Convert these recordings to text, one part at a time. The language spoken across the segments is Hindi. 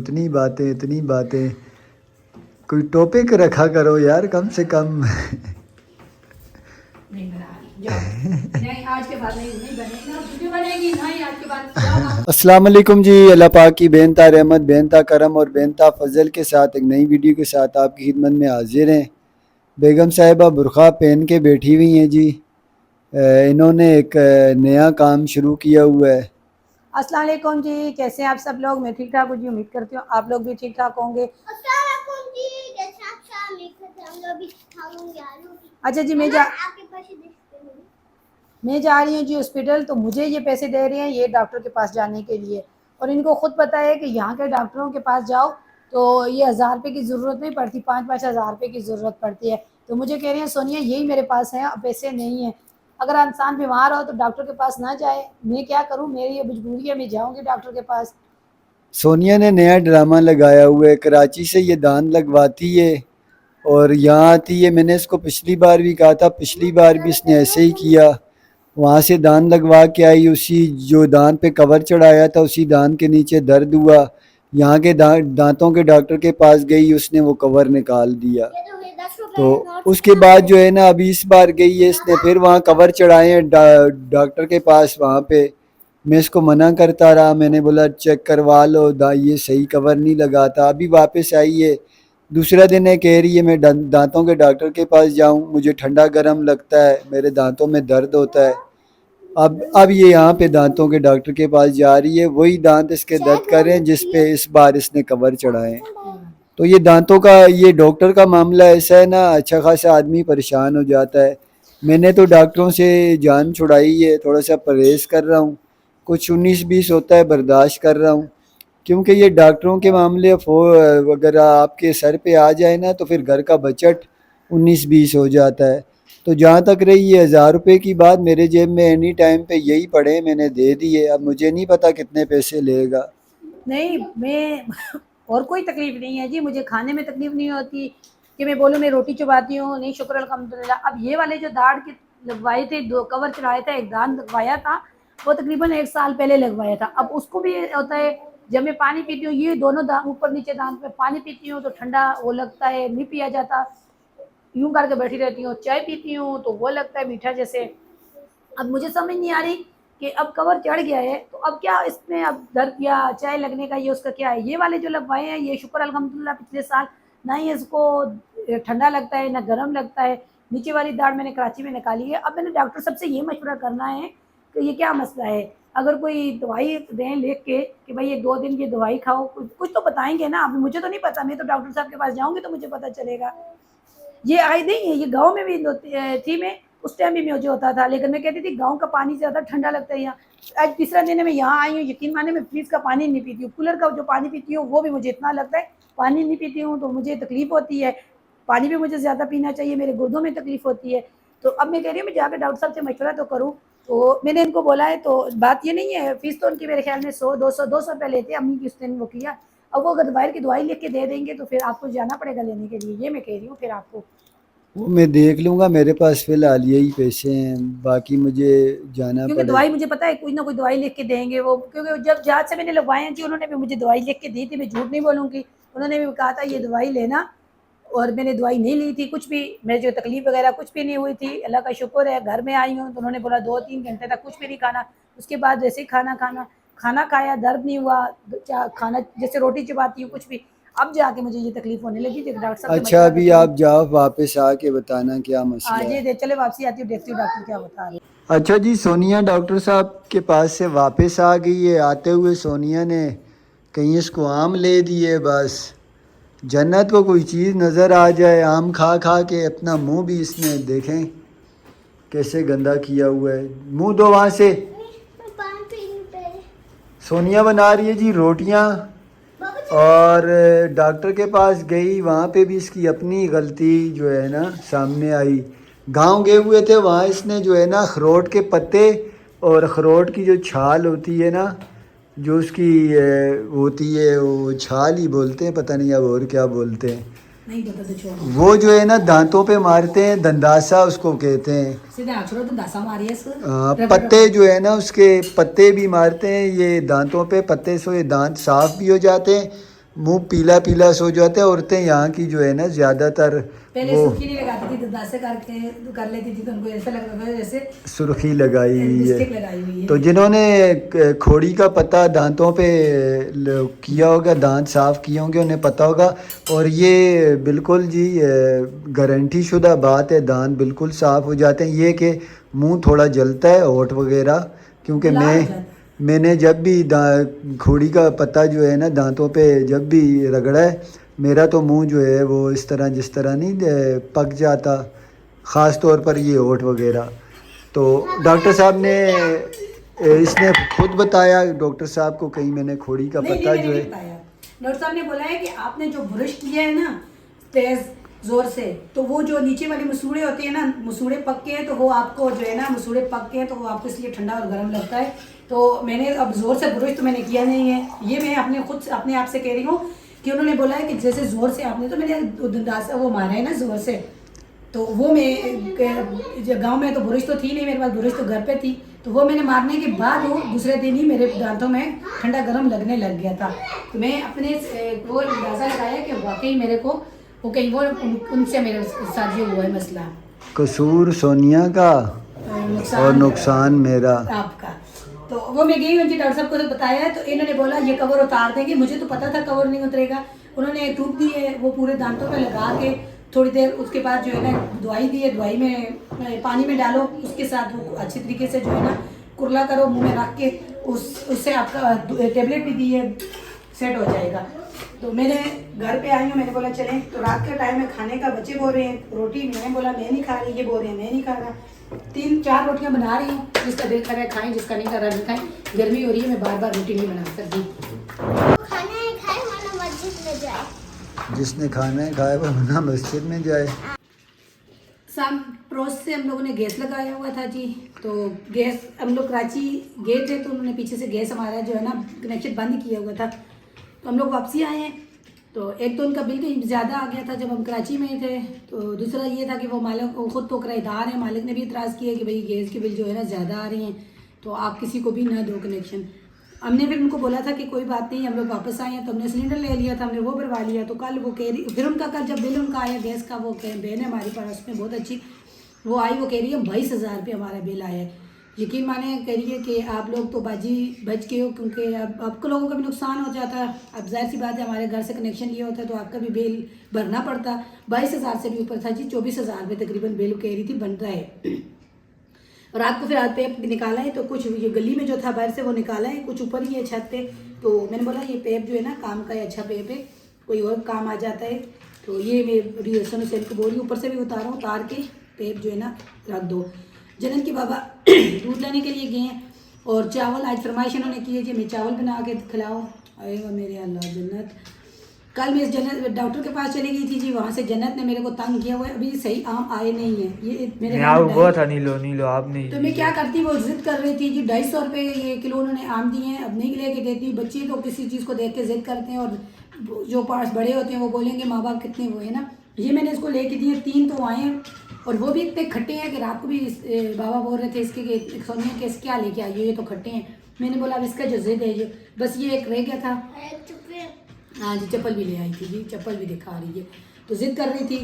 इतनी बातें, कोई टॉपिक रखा करो यार कम से कम। नहीं बना नहीं, आज के बाद नहीं बनेगी ना, वीडियो बनेगी ना ही आज के बाद। अस्सलाम वालेकुम जी। अल्लाह पाक की बेनता रहमत, बेनता करम और बेनता फजल के साथ एक नई वीडियो के साथ आपकी खिदमत में हाजिर हैं। बेगम साहिबा बुरखा पहन के बैठी हुई हैं जी। इन्होंने एक नया काम शुरू किया हुआ है। अस्सलाम वालेकुम जी, कैसे हैं आप सब लोग? मैं ठीक ठाक हूँ जी, उम्मीद करती हूँ आप लोग भी ठीक ठाक होंगे। अच्छा जी, मैं जा रही हूँ जी हॉस्पिटल, तो मुझे ये पैसे दे रहे हैं ये डॉक्टर के पास जाने के लिए, और इनको खुद पता है कि यहाँ के डॉक्टरों के पास जाओ तो ये 1000 रुपये की ज़रूरत नहीं पड़ती, 5-5 हज़ार रुपये की ज़रूरत पड़ती है। तो मुझे कह रही हैं सोनिया यही मेरे पास है, अब पैसे नहीं है। अगर इंसान बीमार हो तो डॉक्टर के पास ना जाए, मैं क्या करूँ, मेरी ये मजबूरी है, मैं जाऊँगी डॉक्टर के पास। सोनिया ने नया ड्रामा लगाया हुआ है। कराची से ये दांत लगवाती है और यहाँ आती है। मैंने इसको पिछली बार भी कहा था, पिछली बार भी इसने ऐसे ही किया। वहाँ से दांत लगवा के आई, उसी जो दांत पे कवर चढ़ाया था उसी दांत के नीचे दर्द हुआ। यहाँ के दांतों के डॉक्टर के पास गई, उसने वो कवर निकाल दिया। तो उसके बाद जो है ना, अभी इस बार गई है इसने, फिर वहाँ कवर चढ़ाए हैं डॉक्टर के पास। वहाँ पे मैं इसको मना करता रहा, मैंने बोला चेक करवा लो, ये सही कवर नहीं लगाता। अभी वापस आई है, दूसरा दिन है, कह रही है मैं दांतों के डॉक्टर के पास जाऊं, मुझे ठंडा गर्म लगता है, मेरे दांतों में दर्द होता है। अब ये यहाँ पे दांतों के डॉक्टर के पास जा रही है, वही दांत इसके दर्द कर रहे हैं जिस पे इस बार इसने कवर चढ़ाए। तो ये दांतों का, ये डॉक्टर का मामला ऐसा है ना, अच्छा खासा आदमी परेशान हो जाता है। मैंने तो डॉक्टरों से जान छुड़ाई है, थोड़ा सा परहेज़ कर रहा हूँ, कुछ 19-20 होता है बर्दाश्त कर रहा हूँ। क्योंकि ये डॉक्टरों के मामले अगर आपके सर पे आ जाए ना तो फिर घर का बजट 19-20 हो जाता है। तो जहाँ तक रही ये 1000 रुपये की बात, मेरे जेब में एनी टाइम पे यही पड़े, मैंने दे दिए। अब मुझे नहीं पता कितने पैसे लेगा। नहीं, मैं और कोई तकलीफ नहीं है जी, मुझे खाने में तकलीफ नहीं होती कि मैं बोलूँ मैं रोटी चबाती हूँ, नहीं शुक्र अल्हम्दुलिल्लाह। अब ये वाले जो दाढ़ के लगवाए थे, 2 कवर चढ़ाया था, एक दांत लगवाया था, वो तकरीबन 1 साल पहले लगवाया था। अब उसको भी ये होता है, जब मैं पानी पीती हूँ, ये दोनों दांत ऊपर नीचे दांत में पानी पीती हूँ तो ठंडा वो लगता है, नहीं पिया जाता, यूँ करके बैठी रहती हूँ। चाय पीती हूँ तो वो लगता है मीठा जैसे। अब मुझे समझ नहीं आ रही कि अब कवर चढ़ गया है तो अब क्या इसमें अब दर्द या चाय लगने का ये उसका क्या है। ये वाले जो लगवाए हैं ये शुक्र अल्हम्दुलिल्लाह पिछले साल ना ही इसको ठंडा लगता है ना गर्म लगता है। नीचे वाली दाढ़ मैंने कराची में निकाली है। अब मैंने डॉक्टर साहब से ये मशवरा करना है कि ये क्या मसला है, अगर कोई दवाई दें लिख के कि भाई ये 2 दिन की दवाई खाओ, कुछ तो बताएंगे ना। अभी मुझे तो नहीं पता, मैं तो डॉक्टर साहब के पास जाऊँगी तो मुझे पता चलेगा। ये आई नहीं है, ये गाँव में भी थी मैं, उस टाइम भी मुझे होता था, लेकिन मैं कहती थी गाँव का पानी ज़्यादा ठंडा लगता है यहाँ। आज तीसरा दिन है मैं यहाँ आई हूँ, यकीन माने मैं फ्रिज का पानी नहीं पीती हूँ, कूलर का जो पानी पीती हूँ वो भी मुझे इतना लगता है, पानी नहीं पीती हूँ तो मुझे तकलीफ़ होती है। पानी भी मुझे ज़्यादा पीना चाहिए, मेरे गुर्दों में तकलीफ़ होती है। तो अब मैं कह रही हूँ मैं जाकर डॉक्टर साहब से मशवरा तो करूँ। तो मैंने इनको बोला है, तो बात ये नहीं है, फ़ीस तो उनकी मेरे ख्याल में 100-200 रुपये लेते, अम्मी की उस दिन वो किया। अब वो अगर बाहर की दवाई लिख के दे देंगे तो फिर आपको जाना पड़ेगा लेने के लिए, ये मैं कह रही हूँ फिर आपको। वो मैं देख लूँगा, मेरे पास फ़िलहाल यही पैसे हैं, बाकी मुझे जाना क्योंकि पड़े। दवाई मुझे पता है कोई ना कोई दवाई लिख के देंगे वो, क्योंकि जब जहाँ से मैंने लगवाए हैं जी उन्होंने भी मुझे दवाई लिख के दी थी, मैं झूठ नहीं बोलूँगी। उन्होंने भी कहा था ये दवाई लेना, और मैंने दवाई नहीं ली थी, कुछ भी मेरे जो तकलीफ वगैरह कुछ भी नहीं हुई थी, अल्लाह का शुक्र है। घर में आई हूँ तो उन्होंने बोला 2-3 घंटे तक कुछ भी नहीं खाना। उसके बाद जैसे ही खाना खाया, दर्द नहीं हुआ, खाना जैसे रोटी चबाती हूँ कुछ भी। अब जाके मुझे ये तकलीफ होने लगी थी, डॉक्टर साहब से अच्छा, मशवरा तो अभी करूँ। आप जाओ, वापस आके बताना क्या मसला आज है। ये चले वापसी आती हूँ, देखती हूँ डॉक्टर क्या बता रहे हैं। अच्छा जी, सोनिया डॉक्टर साहब के पास से वापस आ गई है। आते हुए सोनिया ने कहीं इसको आम ले दिए, बस जन्नत को कोई चीज़ नज़र आ जाए। आम खा खा के अपना मुंह भी इसने देखें कैसे गंदा किया हुआ है। मुंह दो वहाँ से। सोनिया बना रही है जी रोटियाँ, और डॉक्टर के पास गई, वहाँ पे भी इसकी अपनी गलती जो है ना सामने आई। गांव गए हुए थे, वहाँ इसने जो है ना अखरोट के पत्ते और अखरोट की जो छाल होती है ना, जो उसकी होती है, वो छाल ही बोलते हैं, पता नहीं अब और क्या बोलते हैं, नहीं पता तो छोड़ो। वो जो है ना दांतों पे मारते हैं, दंदासा उसको कहते हैं। सीधे आँचड़ों तो दासा मारी है इसको। पत्ते जो है ना उसके पत्ते भी मारते हैं ये दांतों पे, पत्ते से ये दांत साफ भी हो जाते हैं। मुंह पीला पीला सो जाता है। औरतें यहाँ की जो है ना ज़्यादातर पहले वो सुर्खी नहीं लगाती थी, तो दासे करके कर लेती थी, तो उनको ऐसा लग रहा था जैसे सुर्खी लगाई हुई है। लिपस्टिक लगाई हुई तो है। जिन्होंने खोड़ी का पत्ता दांतों पे किया होगा, दांत साफ़ किए होंगे, उन्हें पता होगा। और ये बिल्कुल जी गारंटी शुदा बात है, दांत बिल्कुल साफ़ हो जाते हैं। ये कि मुंह थोड़ा जलता है, होठ वगैरह, क्योंकि लाल हो जाता है। मैंने जब भी खोड़ी का पत्ता जो है ना दांतों पे जब भी रगड़ा है, मेरा तो मुंह जो है वो इस तरह जिस तरह नहीं पक जाता, ख़ास तौर पर ये होठ वगैरह। तो डॉक्टर साहब ने इसने खुद बताया, डॉक्टर साहब को कहीं मैंने खोड़ी का नहीं पत्ता मैंने जो नहीं है। बताया। डॉक्टर साहब ने बोला है कि आपने जो ब्रश किया है ना तेज जोर से, तो वो जो नीचे वाले मसूड़े होते हैं ना, मसूड़े पक्के हैं, तो वो आपको जो है ना मसूड़े पक्के हैं, तो वो आपको इसलिए ठंडा और गर्म लगता है। तो मैंने अब जोर से ब्रश तो मैंने किया नहीं है, ये मैं अपने खुद अपने आप से कह रही हूँ कि उन्होंने बोला है कि जैसे जोर से आपने, तो मैंने दांत वो मारा है ना जोर से, तो वो मैं गांव में तो बुरश तो थी नहीं मेरे पास, बुरश तो घर पे थी, तो वो मैंने मारने के बाद वो दूसरे दिन ही मेरे दांतों में ठंडा गर्म लगने लग गया था। तो मैं अपने वो अंदाज़ा लगाया कि वाकई मेरे को वो कहीं वो उनसे मेरे साथ ये हुआ है मसला। कसूर सोनिया का और नुकसान मेरा। आपका। तो वो मैं गई उनके डॉक्टर साहब को तो बताया है, तो इन्होंने बोला ये कवर उतार देंगे। मुझे तो पता था कवर नहीं उतरेगा। उन्होंने एक ट्यूब दी है, वो पूरे दांतों पे लगा के थोड़ी देर उसके बाद जो है ना दवाई दी है, दवाई में पानी में डालो, उसके साथ वो अच्छी तरीके से जो है ना कुरला करो मुंह में रख के, उससे आपका टेबलेट भी दी है, सेट हो जाएगा। तो मैंने घर पे आई हूँ, मैंने बोला चलें, तो रात के टाइम में खाने का बच्चे बोल रहे हैं रोटी, मैंने बोला मैं नहीं खा रही, ये बोल रहे हैं मैं नहीं खा रहा। 3-4 रोटियां बना रही हूँ, जिसका दिल कर रहा है खाएं, जिसका नहीं कर रहा नहीं खाएं। गर्मी हो रही है, मैं बार बार रोटी नहीं बना सकती। खाना है खाए वरना मस्जिद में जाए। जिसने खाना है खाए, वरना मस्जिद में जाए। शाम पड़ोस से हम लोगों ने गैस लगाया हुआ था जी, तो गैस हम लोग कराची गए थे, तो उन्होंने पीछे से गैस हमारा जो है ना कनेक्शन बंद किया हुआ था। तो हम लोग वापसी आए हैं, तो एक तो उनका बिल कहीं ज़्यादा आ गया था जब हम कराची में ही थे, तो दूसरा ये था कि वो मालिक खुद तो किराएदार हैं, मालिक ने भी इतराज़ किया कि भाई गैस के बिल जो है ना ज़्यादा आ रही हैं, तो आप किसी को भी ना दो कनेक्शन। हमने फिर उनको बोला था कि कोई बात नहीं, हम लोग वापस आए हैं, तो हमने सिलेंडर ले लिया था, हमने वो भरवा लिया। तो कल वो कह रही, फिर उनका कल जब बिल उनका आया गैस का, वो बहन है हमारी पास में बहुत अच्छी, वो आई, वो कह रही है 22,000 रुपये हमारा बिल आया है। यकीन माने कह रही है कि आप लोग तो बाजी बच गए हो, क्योंकि अब आपको लोगों का भी नुकसान हो जाता है। अब जाहिर सी बात है हमारे घर से कनेक्शन लिया होता है तो आपका भी बिल भरना पड़ता। 22,000 से भी ऊपर था जी, 24,000 रुपये तकरीबन बिल कह रही थी बन रहा है। और आपको फिर आज पेप निकाला है, तो कुछ ये गली में जो था बाहर से वो निकाला है, कुछ ऊपर ही है छत पे। तो मैंने बोला ये पेप जो है ना काम का है, अच्छा पेप है, कोई और काम आ जाता है। तो ये मैं रिएक्शन सेल को बोल रही हूँ, ऊपर से भी उतारा हूँ, उतार के पेप जो है ना रख दो। जनन के बाबा दूध लेने के लिए गए हैं, और चावल आज फरमाइश उन्होंने की है जी मैं चावल बना के खिलाओ। आएगा मेरे अल्लाह जन्नत। कल मैं इस जन्नत डॉक्टर के पास चली गई थी जी, वहाँ से जन्नत ने मेरे को तंग किया हुआ है, अभी सही आम आए नहीं है। ये मेरे हुआ था नीलो आप नहीं, तो मैं क्या करती, वो जिद कर रही थी जी, 250 रुपये ये किलो उन्होंने आम दिए हैं, अब नहीं लेके देती। बच्चे तो किसी चीज़ को देख के जिद करते हैं, और जो पास बड़े होते हैं वो बोलेंगे माँ बाप कितने वो है ना। ये मैंने इसको लेके दिए, 3 तो आए हैं, और वो भी इतने खट्टे हैं कि रात को भी बाबा बोल रहे थे इसके कि सोनिया के क्या लेके आई हो, ये तो खट्टे हैं। मैंने बोला अब इसका जो जिद है, जो बस ये एक रह गया था। हाँ जी, चप्पल भी ले आई थी जी, चप्पल भी दिखा रही है, तो जिद कर रही थी।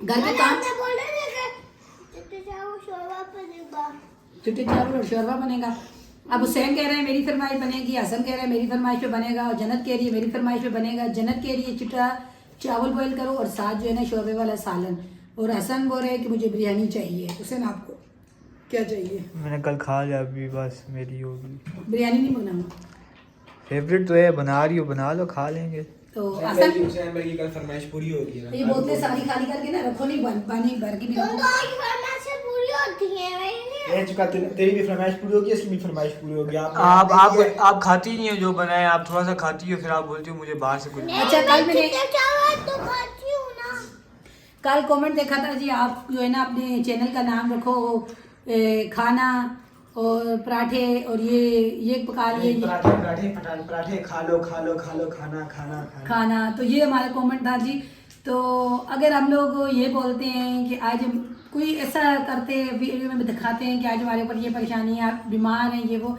घर पे काम चिट्टे चावल और शोरबा बनेगा। अब हुसैन कह रहे हैं मेरी फरमाइश बनेगी, हसन कह रहे हैं मेरी फरमाइश पे बनेगा, और जन्नत कह रही है मेरी फरमाइश पे बनेगा। जन्नत कह रही है चिट्टा चावल बॉईल करो और साथ जो है ना शोरबे वाला सालन, और हसन बोल रहे हैं कि मुझे बिरयानी चाहिए। हुसैन आपको क्या चाहिए? मैंने कल खा लिया, अभी बस मेरी होगी। बिरयानी नहीं बनाऊँ, फेवरेट तो है, बना रही हो बना लो, खा लेंगे। तो हसन हुसैन भाई की कल फरमाइश पूरी हो रही है। ये बोतलें सारी खाली करके ना रखो, नहीं पानी भर के भी रखो। तेरी भी फरमाइश पूरी होगी, इसकी भी फरमाइश पूरी होगी। आप खाती नहीं हो जो बनाए, आप थोड़ा सा खाती हो, फिर आप बोलती हो मुझे बाहर से कुछ। अच्छा कल कमेंट देखा था जी, आप जो है ना अपने चैनल का नाम रखो खाना और पराठे, और ये पका लिए पराठे खा लो खाना खाना। तो ये हमारा कमेंट था जी। तो अगर हम लोग ये बोलते हैं कि आज हम कोई ऐसा करते वीडियो में दिखाते हैं कि आज हमारे ऊपर ये परेशानी है, आप बीमार हैं, ये वो,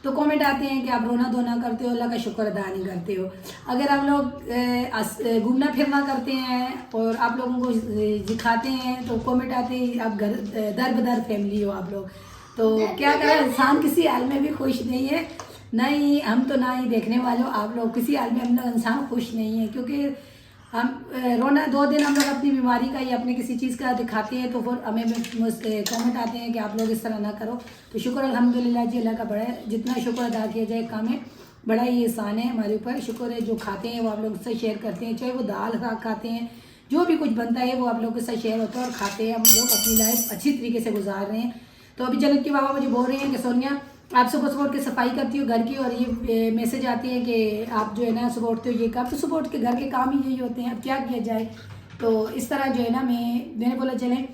तो कमेंट आते हैं कि आप रोना धोना करते हो, अल्लाह का शुक्र अदा नहीं करते हो। अगर आप लोग घूमना फिरना करते हैं और आप लोगों को दिखाते हैं तो कमेंट आते हैं आप घर दर बदर फैमिली हो आप लोग। तो क्या करें, इंसान किसी हाल में भी खुश नहीं है, ना ही हम तो ना ही देखने वालों आप लोग, किसी हाल में हम लोग इंसान खुश नहीं है। क्योंकि हम रोना 2 दिन हम लोग अपनी बीमारी का या अपने किसी चीज़ का दिखाते हैं तो फिर हमें कमेंट आते हैं कि आप लोग इस तरह ना करो। तो शुक्र अल्हम्दुलिल्लाह जी, अल्लाह का बड़ा है, जितना शुक्र अदा किया जाए कम है। बड़ा ही एहसान है हमारे ऊपर, शुक्र है। जो खाते हैं वो आप लोग से शेयर करते हैं, चाहे वो दाल साग खाते हैं, जो भी कुछ बनता है वो आप लोगों के साथ शेयर होता है और खाते हैं। हम लोग अपनी लाइफ अच्छी तरीके से गुजार रहे हैं। तो अभी जन्नत के बाबा मुझे बोल रहे हैं कि सोनिया आप सुबह सुबह उठ के सफाई करती हो घर की, और ये मैसेज आती है कि आप जो है ना सुबह उठते हो ये काम, तो सुबह उठ के घर के काम ही यही होते हैं, अब क्या किया जाए। तो इस तरह जो है ना मैंने बोला चलें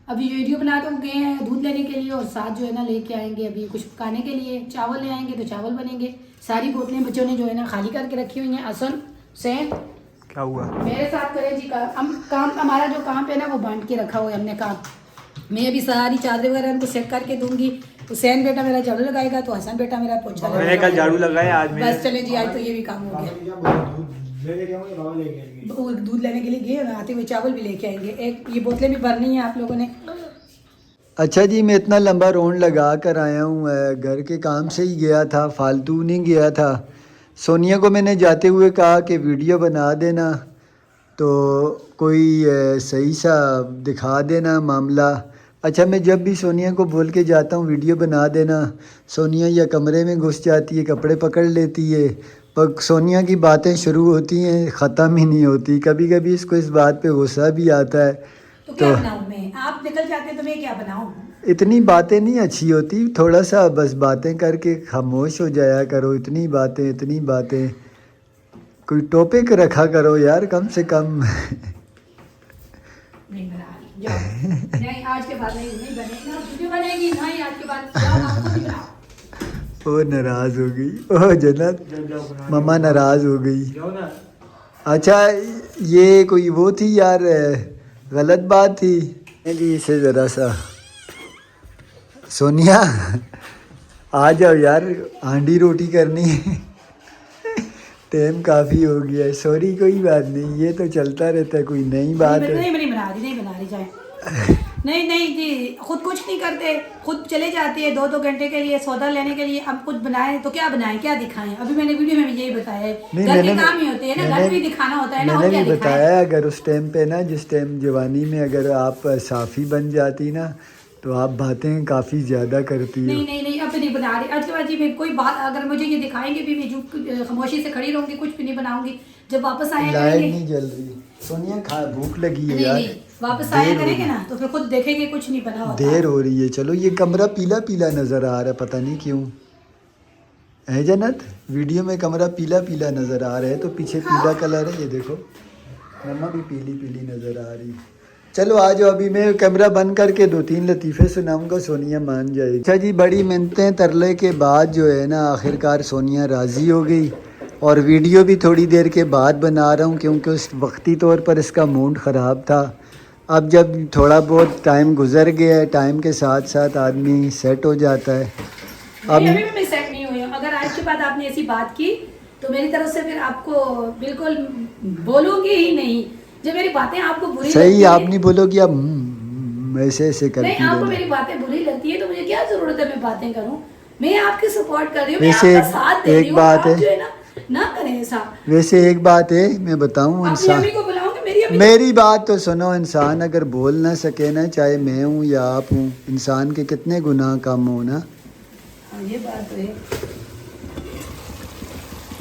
अभी वीडियो बना तो गए हैं दूध लेने के लिए, और साथ जो है ना लेके आएंगे अभी कुछ पकाने के लिए, चावल ले आएंगे तो चावल बनेंगे। सारी बोतलें बच्चों ने जो है ना खाली करके रखी हुई हैं। असन से क्या हुआ? मेरे साथ करें जी काम हमारा जो काम है ना वो बांट के रखा हुआ है हमने काम। मैं अभी सारी चादरें वगैरह उनको सेट करके दूंगी। हुसैन बेटा मेरा झाड़ू लगाएगा तो हसन बेटा मेरा पोछा लगाएगा। मैंने कल झाड़ू लगाया, आज बस चले जी, आज तो ये भी काम हो गया। दूध लेने के लिए गए, आते हुए चावल भी लेके आएंगे। एक ये बोतलें भी भरनी है आप लोगों ने। अच्छा जी, मैं इतना लंबा राउंड लगा कर आया हूँ, घर के काम से ही गया था, फालतू नहीं गया था। सोनिया को मैंने जाते हुए कहा कि वीडियो बना देना, तो कोई सही सा दिखा देना मामला। अच्छा, मैं जब भी सोनिया को बोल के जाता हूँ वीडियो बना देना, सोनिया या कमरे में घुस जाती है, कपड़े पकड़ लेती है, पर सोनिया की बातें शुरू होती हैं ख़त्म ही नहीं होती। कभी कभी इसको इस बात पे गुस्सा भी आता है। तो क्या बनाऊं मैं, आप निकल जाते हैं तो मैं क्या बनाऊं। इतनी बातें नहीं अच्छी होती, थोड़ा सा बस बातें करके खामोश हो जाया करो। इतनी बातें कोई टॉपिक रखा करो यार, कम से कम। नहीं बना रही, जाओ। नहीं आज के बाद नहीं बनेगी ना, वीडियो बनेगी ना ही आज के बाद, जाओ आप खुद ही बनाओ। ओ नाराज़ हो गई, ओ जन्नत मम्मा नाराज़ हो गई। अच्छा, ये कोई वो थी यार, गलत बात थी जी। इसे ज़रा सा सोनिया आ जाओ यार, हांडी रोटी करनी है। टाइम काफ़ी हो गया है। सॉरी, कोई बात नहीं, ये तो चलता रहता है, कोई नई बात है। नहीं बना रही जाए। नहीं जी, खुद कुछ नहीं करते, खुद चले जाते हैं 2-2 घंटे के लिए सौदा लेने के लिए। अब कुछ बनाए तो क्या बनाएं, क्या दिखाएं। अभी मैंने वीडियो में भी यही बताया है, घर के काम ही होते हैं ना, घर भी दिखाना होता है ना। मैंने भी बताया, अगर उस टाइम पे ना, जिस टाइम जवानी में अगर आप साफ़ी बन जाती ना, तो आप बातें काफ़ी ज़्यादा करती हो। नहीं अब नहीं बना रही। आज के बाद जी मैं कोई बात अगर मुझे ये दिखाएंगे भी, मैं चुप खामोशी से खड़ी रहूंगी, कुछ भी नहीं बनाऊंगी। जब वापस आया लाइट नहीं जल रही सोनिया, भूख लगी है यार। वापस आया करेंगे ना तो फिर खुद देखेंगे कुछ नहीं बना होता। देर हो रही है। चलो, ये कमरा पीला पीला नज़र आ रहा है, पता नहीं क्यों है जन्नत। वीडियो में कमरा पीला पीला नज़र आ रहा है, तो पीछे पीला कलर है, ये देखो मम्मा भी पीली पीली नज़र आ रही। चलो आ जाओ, अभी मैं कैमरा बंद करके 2-3 लतीफ़े सुनाऊंगा, सोनिया मान जाएगी। अच्छा जी, बड़ी मिन्नतें तरले के बाद जो है ना आखिरकार सोनिया राज़ी हो गई, और वीडियो भी थोड़ी देर के बाद बना रहा हूँ क्योंकि उस वक्ती तौर पर इसका मूड ख़राब था। अब जब थोड़ा बहुत टाइम गुजर गया है, टाइम के साथ साथ आदमी सेट हो जाता है। अब अभी भी मैं सेट नहीं हुई हूँ। अगर आज के बाद आपने ऐसी बात की तो मेरी तरफ से फिर आपको बिल्कुल बोलूँगी ही नहीं। जब मेरी बातें आपको बुरी सही, आप नहीं बोलोगी अब ऐसे करती नहीं, आपको रहना। मेरी बातें बुरी लगती है तो मुझे क्या जरूरत है मैं बातें करूं। मैं आपकी सपोर्ट कर रही हूँ, मैं वैसे आपका साथ दे रही एक हूँ। बात आप है, जो है ना करें ऐसा। वैसे एक बात है मैं बताऊं, अपनी इंसान अम्मी को बुलाऊंगी, मेरी अम्मी मेरी बात तो सुनो। इंसान अगर बोल ना सके ना, चाहे मैं हूँ या आप हूँ, इंसान के कितने गुनाह कम हो ना। ये बात तो है।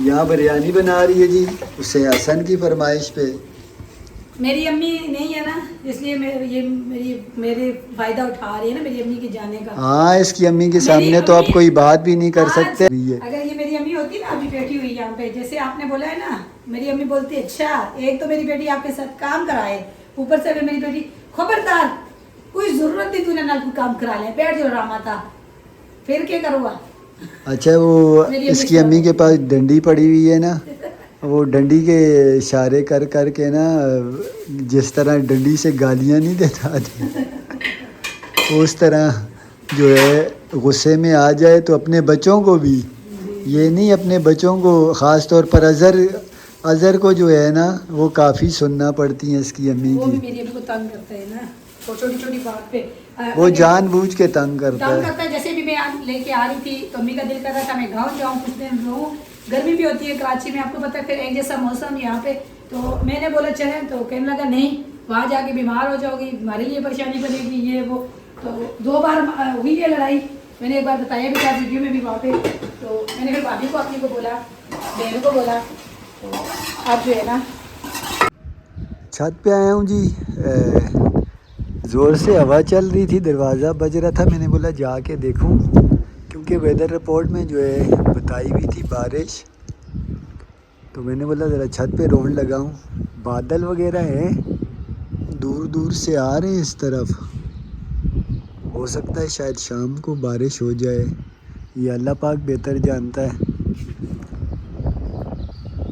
यहाँ बिरयानी बना रही है जी, उसे हसन की फरमाइश पे। मेरी अम्मी नहीं है ना, इसलिए मेरे फायदा उठा रही है ना मेरी अम्मी के जाने का। हाँ, इसकी अम्मी के सामने तो आप कोई बात भी नहीं कर सकते। अगर ये मेरी अम्मी होती ना, अभी बैठी हुई यहाँ पे, जैसे आपने बोला है ना, मेरी अम्मी बोलती अच्छा एक तो मेरी बेटी आपके साथ काम कराए, ऊपर से मेरी बेटी खबरदार कोई जरूरत नहीं तूने ना काम करा ले, बैठ जो रामा था, फिर क्या करूँगा। अच्छा, वो इसकी अम्मी के पास डंडी पड़ी हुई है ना, वो डंडी के इशारे कर कर के ना, जिस तरह डंडी से गालियाँ नहीं देता आदमी, उस तरह जो है गुस्से में आ जाए तो अपने बच्चों को भी, ये नहीं अपने बच्चों को ख़ास तौर पर अज़र को जो है ना वो काफ़ी सुनना पड़ती है इसकी अम्मी वो भी की। मेरी अभी को तंग करता है ना, तो छोटी छोटी बात पे वो जानबूझ के तंग करता तंग है। करता है। जैसे भी मैं आज लेके आ रही थी तो अम्मी का दिल कर रहा था मैं गाँव जाऊँ, कुछ दिन रहूँ, गर्मी भी होती है कराची में, आपको पता है, फिर एक जैसा मौसम यहाँ पे। तो मैंने बोला चले, तो कहने लगा नहीं वहाँ जाके बीमार हो जाओगी, हमारे लिए परेशानी बनेगी, ये वो। तो 2 बार हुई है लड़ाई, मैंने एक बार बताया भी था वीडियो में भी वहाँ पे। तो मैंने फिर भाभी को अपनी को बोला, बहन को बोला, तो अब जो है ना छत पे आया हूँ जी। ज़ोर से हवा चल रही थी, दरवाज़ा बज रहा था, मैंने बोला जाके देखूँ, क्योंकि वेदर रिपोर्ट में जो है बताई हुई थी बारिश। तो मैंने बोला ज़रा छत पे रोंड लगाऊं। बादल वगैरह हैं, दूर दूर से आ रहे हैं इस तरफ, हो सकता है शायद शाम को बारिश हो जाए, ये अल्लाह पाक बेहतर जानता है।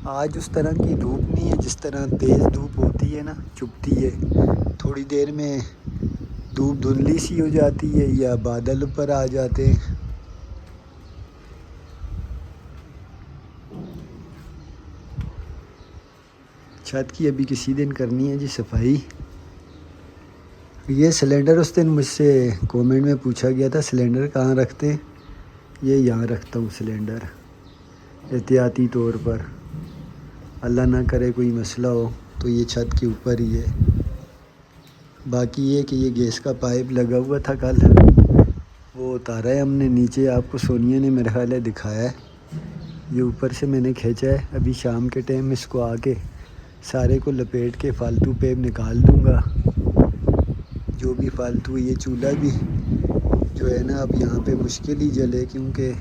आज उस तरह की धूप नहीं है जिस तरह तेज़ धूप होती है ना, चुभती है, थोड़ी देर में धूप धुंधली सी हो जाती है या बादल ऊपर आ जाते हैं। छत की अभी किसी दिन करनी है जी सफाई। ये सिलेंडर उस दिन मुझसे कमेंट में पूछा गया था सिलेंडर कहाँ रखते हैं, ये यहाँ रखता हूँ सिलेंडर एहतियाती तौर पर, अल्लाह ना करे कोई मसला हो तो ये छत के ऊपर ही है। बाकी ये कि ये गैस का पाइप लगा हुआ था कल, वो उतारा है हमने नीचे, आपको सोनिया ने मेरे ख्याल है दिखाया है, ये ऊपर से मैंने खींचा है। अभी शाम के टाइम इसको आके सारे को लपेट के फालतू पेप निकाल दूँगा, जो भी फालतू। ये चूल्हा भी जो है ना अब यहाँ पे मुश्किल ही जले, क्योंकि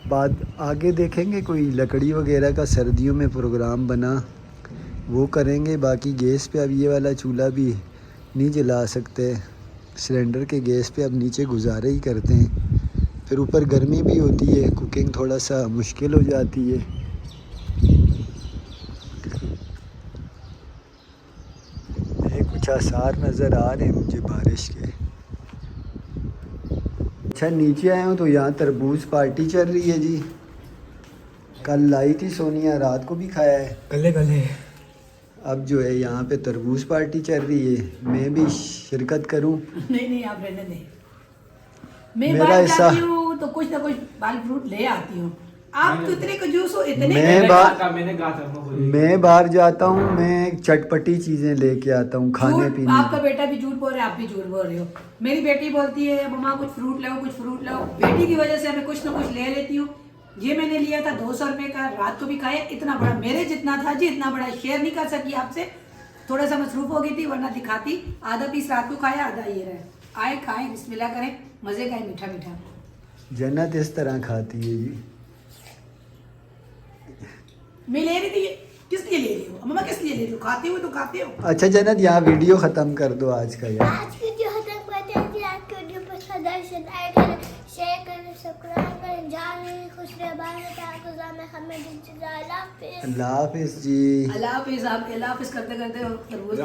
बाद आगे देखेंगे कोई लकड़ी वगैरह का सर्दियों में प्रोग्राम बना वो करेंगे। बाकी गैस पे अब ये वाला चूल्हा भी नहीं जला सकते, सिलेंडर के गैस पे अब नीचे गुजारे ही करते हैं, फिर ऊपर गर्मी भी होती है, कुकिंग थोड़ा सा मुश्किल हो जाती है। कुछ आसार नज़र आ रहे हैं मुझे बारिश के। अच्छा नीचे आया हूँ तो यहाँ तरबूज पार्टी चल रही है जी, कल लाई थी सोनिया, रात को भी खाया है। गले गले अब जो है यहाँ पे तरबूज पार्टी चल रही है, मैं भी शिरकत करूँ? नहीं आप रहने दें, मैं मेरा बाहर हिस्सा- जाती हूँ तो कुछ ना कुछ फल फ्रूट ले आती हूँ। आप तो इतने कंजूस हो, इतने मैं मैंने कहा था मैं बाहर जाता हूँ, मैं चटपटी चीज़ें लेके आता हूँ खाने झूठ, पीने आपका की। बेटा भी झूठ बोल रहा है, आप भी झूठ बोल रहे हो। मेरी बेटी बोलती है मम्मा कुछ फ्रूट लाओ, कुछ फ्रूट लाओ, बेटी की वजह से मैं कुछ ना कुछ ले लेती हूँ। ये मैंने लिया था 200 रुपए का, रात को भी खाया, इतना बड़ा मेरे जितना था जी, इतना बड़ा शेयर नहीं कर सकी आपसे, थोड़ा सा मसरूफ हो गई थी, वरना दिखाती। आधा पीस रात को खाया, आधा ये रहा। आए खाएं, बिस्मिल्लाह करें, मजे का है, मीठा मीठा। जन्नत इस तरह खाती है जी। मैं ले रही थी, किस लिए ले रही हो मम्मा, किस लिए ले रही हो? खाते हो तो खाते हो। अच्छा जन्नत यहाँ वीडियो ख़त्म कर दो आज का यार। आज की जो तक करते हैं कि आपके वीडियो पसंद आए तो लाइक करें, शेयर करें, सब्सक्राइब करें, जाने खुश रहे बाहर में हमें अल्लाह हाफिज़ जी। अल्लाह हाफिज़। आप अल्लाह हाफिज़ करते करते तरबूज